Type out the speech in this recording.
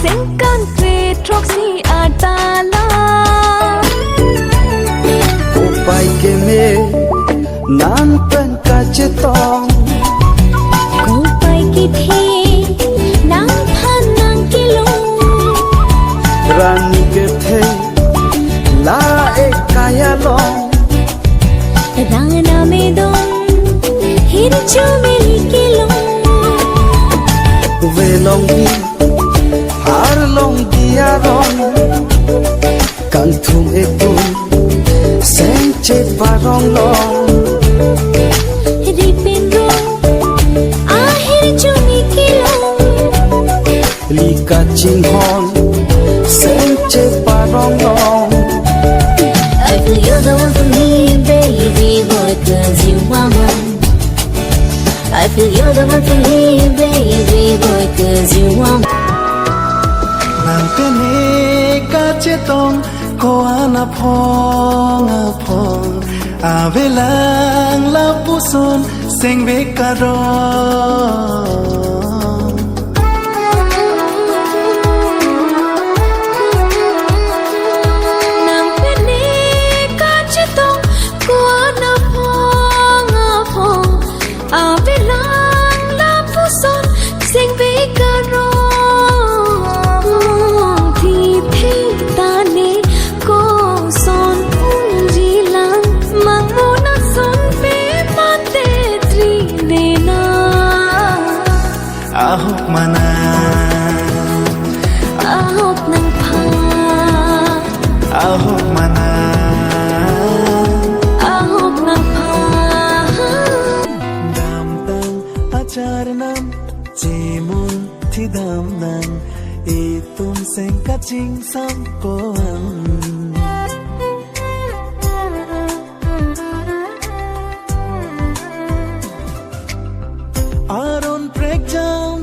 50 troxy atala Upai ke me nan pen ka chetong Upai ki thi nang phan nang kilong Rani ke the la ek kaya long Rana me dong hir chumeli kilong Ve long di har long dia rong Kan thum ek tum sen che parong long Ripin rong ahir chumi kilong Lika ching hon sen che parong long I feel you're the one for me, baby boy, 'cause you are mine. I feel you're the one for me, baby boy, 'cause you are mine. Nang pene ka chetong ko ana phong avelang la puson seng be karo Nang pene ka chetong ko ana phong avelang la puson sing be karo thi thi tane ko son jilang mangona son pe mate tri nena ahok mana ahok nang pha ahok mana ahok nang pha dam tang achar nam jimun thi dam nang e tum seng ka ching sam ko an Aron prek jam